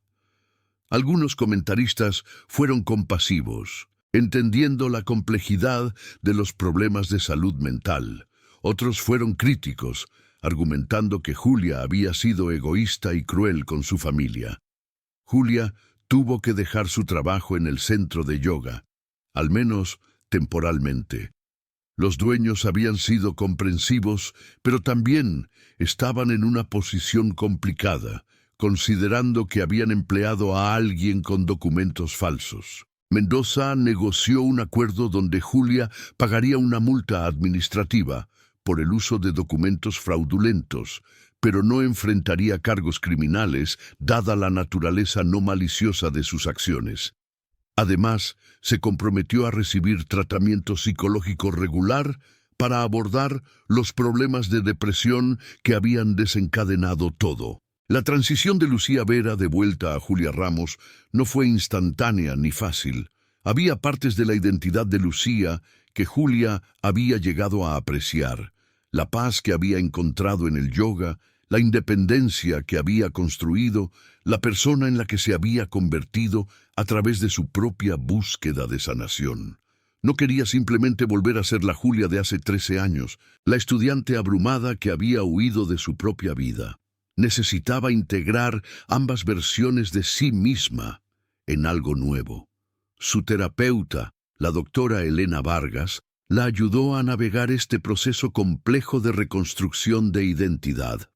Algunos comentaristas fueron compasivos, entendiendo la complejidad de los problemas de salud mental. Otros fueron críticos, argumentando que Julia había sido egoísta y cruel con su familia. Julia tuvo que dejar su trabajo en el centro de yoga, al menos temporalmente. Los dueños habían sido comprensivos, pero también estaban en una posición complicada, considerando que habían empleado a alguien con documentos falsos. Mendoza negoció un acuerdo donde Julia pagaría una multa administrativa por el uso de documentos fraudulentos, pero no enfrentaría cargos criminales, dada la naturaleza no maliciosa de sus acciones. Además, se comprometió a recibir tratamiento psicológico regular para abordar los problemas de depresión que habían desencadenado todo. La transición de Lucía Vera de vuelta a Julia Ramos no fue instantánea ni fácil. Había partes de la identidad de Lucía que Julia había llegado a apreciar, la paz que había encontrado en el yoga, la independencia que había construido, la persona en la que se había convertido a través de su propia búsqueda de sanación. No quería simplemente volver a ser la Julia de hace 13 años, la estudiante abrumada que había huido de su propia vida. Necesitaba integrar ambas versiones de sí misma en algo nuevo. Su terapeuta, la doctora Elena Vargas, la ayudó a navegar este proceso complejo de reconstrucción de identidad.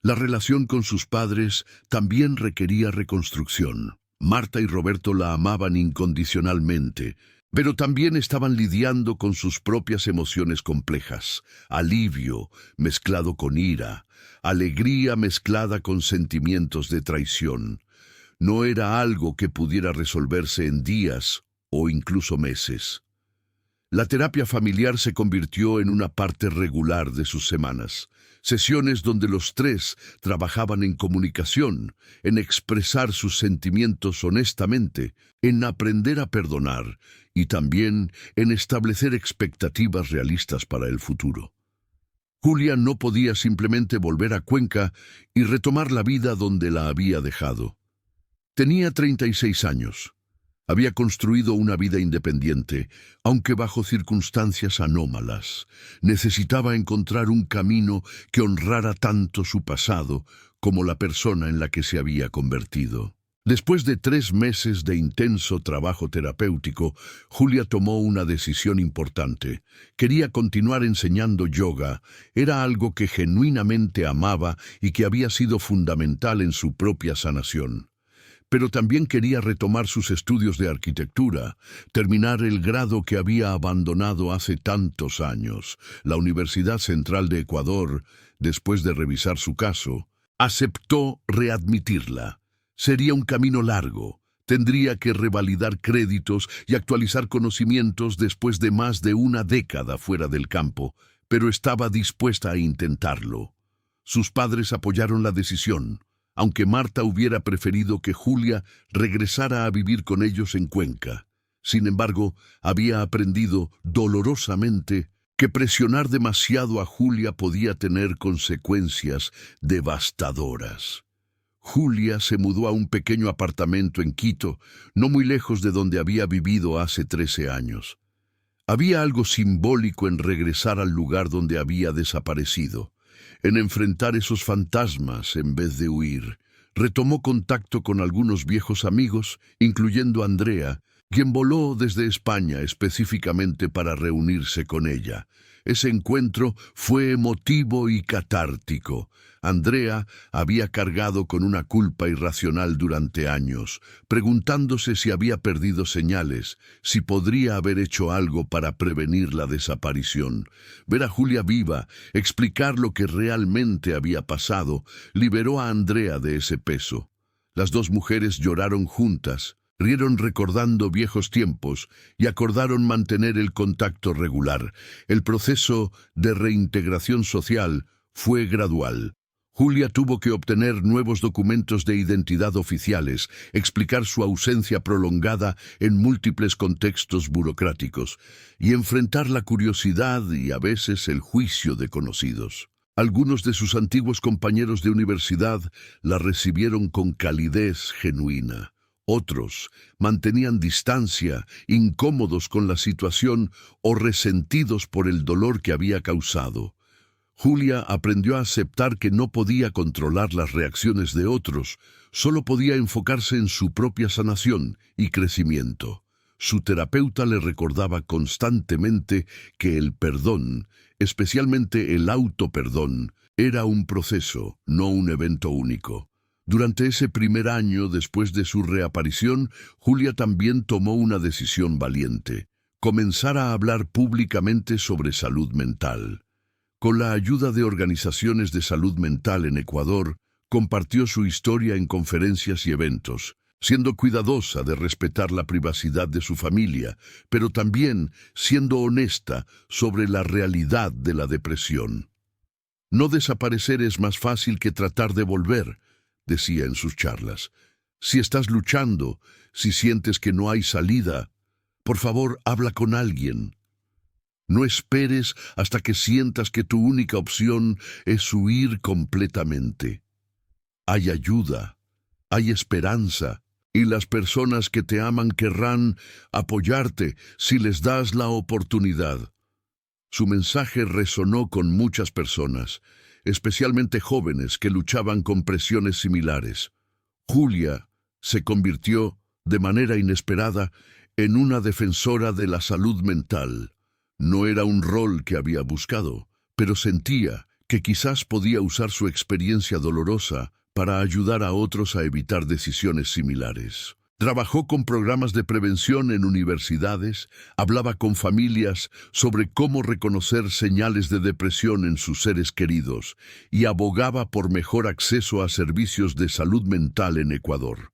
La relación con sus padres también requería reconstrucción. Marta y Roberto la amaban incondicionalmente, pero también estaban lidiando con sus propias emociones complejas: alivio mezclado con ira, alegría mezclada con sentimientos de traición. No era algo que pudiera resolverse en días o incluso meses. La terapia familiar se convirtió en una parte regular de sus semanas. Sesiones donde los tres trabajaban en comunicación, en expresar sus sentimientos honestamente, en aprender a perdonar y también en establecer expectativas realistas para el futuro. Julia no podía simplemente volver a Cuenca y retomar la vida donde la había dejado. Tenía 36 años. Había construido una vida independiente, aunque bajo circunstancias anómalas. Necesitaba encontrar un camino que honrara tanto su pasado como la persona en la que se había convertido. Después de 3 meses de intenso trabajo terapéutico, Julia tomó una decisión importante. Quería continuar enseñando yoga. Era algo que genuinamente amaba y que había sido fundamental en su propia sanación. Pero también quería retomar sus estudios de arquitectura, terminar el grado que había abandonado hace tantos años. La Universidad Central de Ecuador, después de revisar su caso, aceptó readmitirla. Sería un camino largo. Tendría que revalidar créditos y actualizar conocimientos después de más de una década fuera del campo, pero estaba dispuesta a intentarlo. Sus padres apoyaron la decisión, aunque Marta hubiera preferido que Julia regresara a vivir con ellos en Cuenca. Sin embargo, había aprendido dolorosamente que presionar demasiado a Julia podía tener consecuencias devastadoras. Julia se mudó a un pequeño apartamento en Quito, no muy lejos de donde había vivido hace 13 años. Había algo simbólico en regresar al lugar donde había desaparecido, en enfrentar esos fantasmas en vez de huir. Retomó contacto con algunos viejos amigos, incluyendo a Andrea, quien voló desde España específicamente para reunirse con ella. Ese encuentro fue emotivo y catártico. Andrea había cargado con una culpa irracional durante años, preguntándose si había perdido señales, si podría haber hecho algo para prevenir la desaparición. Ver a Julia viva, explicar lo que realmente había pasado, liberó a Andrea de ese peso. Las dos mujeres lloraron juntas, rieron recordando viejos tiempos y acordaron mantener el contacto regular. El proceso de reintegración social fue gradual. Julia tuvo que obtener nuevos documentos de identidad oficiales, explicar su ausencia prolongada en múltiples contextos burocráticos y enfrentar la curiosidad y a veces el juicio de conocidos. Algunos de sus antiguos compañeros de universidad la recibieron con calidez genuina. Otros mantenían distancia, incómodos con la situación o resentidos por el dolor que había causado. Julia aprendió a aceptar que no podía controlar las reacciones de otros, solo podía enfocarse en su propia sanación y crecimiento. Su terapeuta le recordaba constantemente que el perdón, especialmente el autoperdón, era un proceso, no un evento único. Durante ese primer año después de su reaparición, Julia también tomó una decisión valiente: comenzar a hablar públicamente sobre salud mental. Con la ayuda de organizaciones de salud mental en Ecuador, compartió su historia en conferencias y eventos, siendo cuidadosa de respetar la privacidad de su familia, pero también siendo honesta sobre la realidad de la depresión. No desaparecer es más fácil que tratar de volver, decía en sus charlas. Si estás luchando, si sientes que no hay salida, por favor, habla con alguien. No esperes hasta que sientas que tu única opción es huir completamente. Hay ayuda, hay esperanza, y las personas que te aman querrán apoyarte si les das la oportunidad. Su mensaje resonó con muchas personas, especialmente jóvenes que luchaban con presiones similares. Julia se convirtió, de manera inesperada, en una defensora de la salud mental. No era un rol que había buscado, pero sentía que quizás podía usar su experiencia dolorosa para ayudar a otros a evitar decisiones similares. Trabajó con programas de prevención en universidades, hablaba con familias sobre cómo reconocer señales de depresión en sus seres queridos y abogaba por mejor acceso a servicios de salud mental en Ecuador.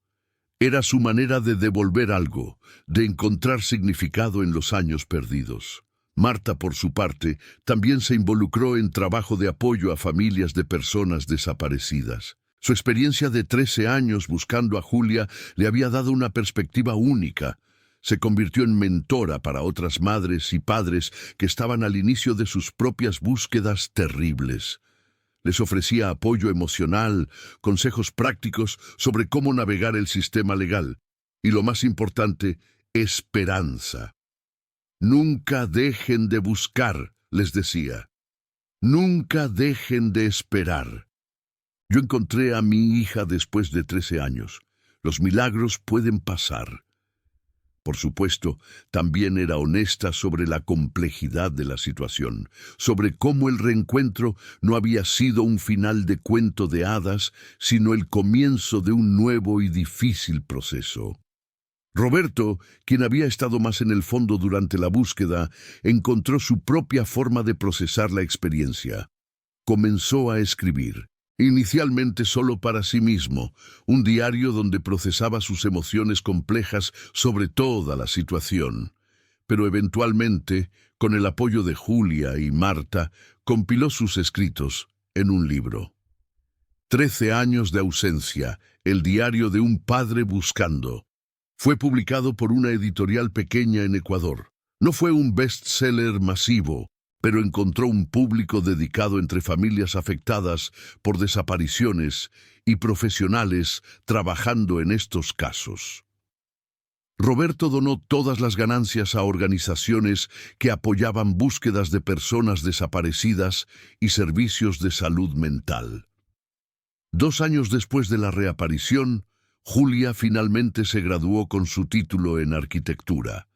Era su manera de devolver algo, de encontrar significado en los años perdidos. Marta, por su parte, también se involucró en trabajo de apoyo a familias de personas desaparecidas. Su experiencia de 13 años buscando a Julia le había dado una perspectiva única. Se convirtió en mentora para otras madres y padres que estaban al inicio de sus propias búsquedas terribles. Les ofrecía apoyo emocional, consejos prácticos sobre cómo navegar el sistema legal y, lo más importante, esperanza. Nunca dejen de buscar, les decía. Nunca dejen de esperar. Yo encontré a mi hija después de 13 años. Los milagros pueden pasar. Por supuesto, también era honesta sobre la complejidad de la situación, sobre cómo el reencuentro no había sido un final de cuento de hadas, sino el comienzo de un nuevo y difícil proceso. Roberto, quien había estado más en el fondo durante la búsqueda, encontró su propia forma de procesar la experiencia. Comenzó a escribir. Inicialmente solo para sí mismo, un diario donde procesaba sus emociones complejas sobre toda la situación. Pero eventualmente, con el apoyo de Julia y Marta, compiló sus escritos en un libro. 13 años de ausencia, el diario de un padre buscando. Fue publicado por una editorial pequeña en Ecuador. No fue un bestseller masivo, pero encontró un público dedicado entre familias afectadas por desapariciones y profesionales trabajando en estos casos. Roberto donó todas las ganancias a organizaciones que apoyaban búsquedas de personas desaparecidas y servicios de salud mental. 2 años después de la reaparición, Julia finalmente se graduó con su título en arquitectura.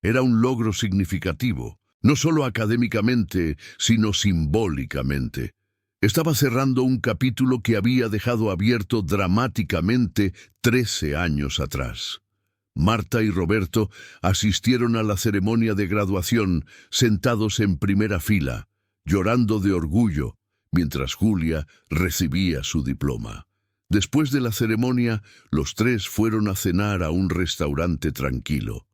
Era un logro significativo. No solo académicamente, sino simbólicamente. Estaba cerrando un capítulo que había dejado abierto dramáticamente 13 años atrás. Marta y Roberto asistieron a la ceremonia de graduación, sentados en primera fila, llorando de orgullo, mientras Julia recibía su diploma. Después de la ceremonia, los tres fueron a cenar a un restaurante tranquilo.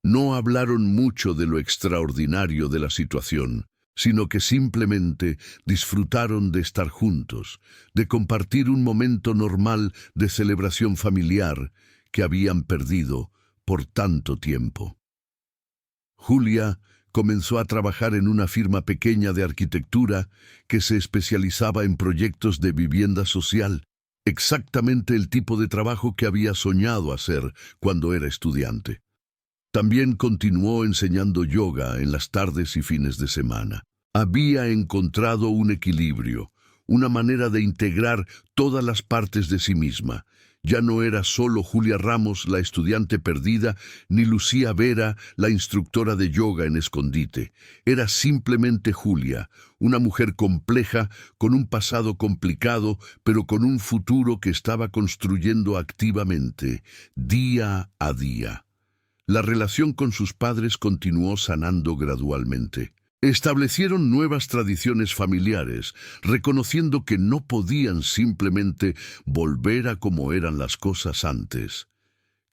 No hablaron mucho de lo extraordinario de la situación, sino que simplemente disfrutaron de estar juntos, de compartir un momento normal de celebración familiar que habían perdido por tanto tiempo. Julia comenzó a trabajar en una firma pequeña de arquitectura que se especializaba en proyectos de vivienda social, exactamente el tipo de trabajo que había soñado hacer cuando era estudiante. También continuó enseñando yoga en las tardes y fines de semana. Había encontrado un equilibrio, una manera de integrar todas las partes de sí misma. Ya no era solo Julia Ramos, la estudiante perdida, ni Lucía Vera, la instructora de yoga en escondite. Era simplemente Julia, una mujer compleja, con un pasado complicado, pero con un futuro que estaba construyendo activamente, día a día. La relación con sus padres continuó sanando gradualmente. Establecieron nuevas tradiciones familiares, reconociendo que no podían simplemente volver a como eran las cosas antes.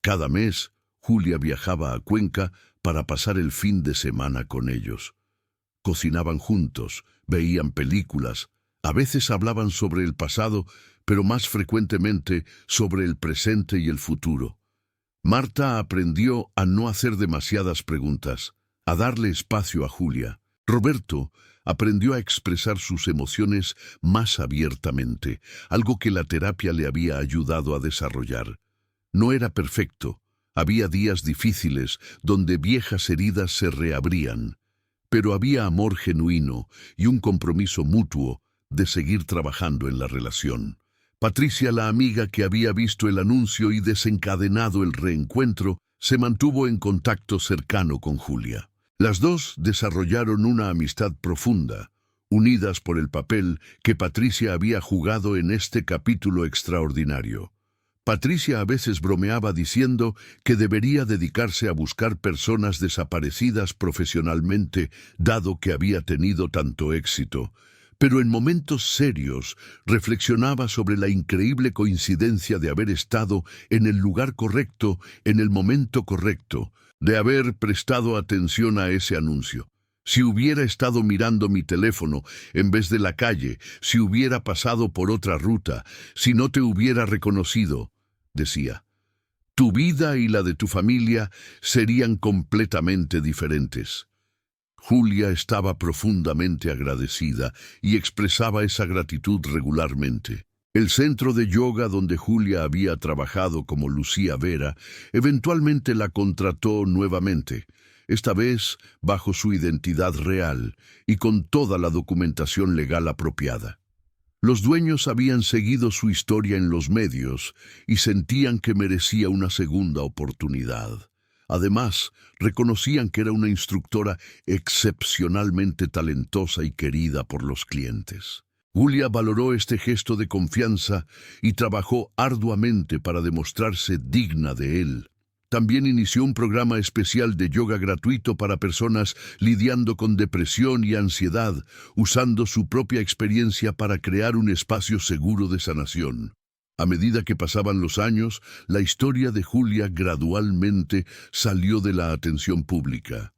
Cada mes, Julia viajaba a Cuenca para pasar el fin de semana con ellos. Cocinaban juntos, veían películas, a veces hablaban sobre el pasado, pero más frecuentemente sobre el presente y el futuro. Marta aprendió a no hacer demasiadas preguntas, a darle espacio a Julia. Roberto aprendió a expresar sus emociones más abiertamente, algo que la terapia le había ayudado a desarrollar. No era perfecto, había días difíciles donde viejas heridas se reabrían, pero había amor genuino y un compromiso mutuo de seguir trabajando en la relación. Patricia, la amiga que había visto el anuncio y desencadenado el reencuentro, se mantuvo en contacto cercano con Julia. Las dos desarrollaron una amistad profunda, unidas por el papel que Patricia había jugado en este capítulo extraordinario. Patricia a veces bromeaba diciendo que debería dedicarse a buscar personas desaparecidas profesionalmente, dado que había tenido tanto éxito. Pero en momentos serios reflexionaba sobre la increíble coincidencia de haber estado en el lugar correcto, en el momento correcto, de haber prestado atención a ese anuncio. Si hubiera estado mirando mi teléfono en vez de la calle, si hubiera pasado por otra ruta, si no te hubiera reconocido, decía, tu vida y la de tu familia serían completamente diferentes. Julia estaba profundamente agradecida y expresaba esa gratitud regularmente. El centro de yoga donde Julia había trabajado como Lucía Vera eventualmente la contrató nuevamente, esta vez bajo su identidad real y con toda la documentación legal apropiada. Los dueños habían seguido su historia en los medios y sentían que merecía una segunda oportunidad. Además, reconocían que era una instructora excepcionalmente talentosa y querida por los clientes. Julia valoró este gesto de confianza y trabajó arduamente para demostrarse digna de él. También inició un programa especial de yoga gratuito para personas lidiando con depresión y ansiedad, usando su propia experiencia para crear un espacio seguro de sanación. A medida que pasaban los años, la historia de Julia gradualmente salió de la atención pública.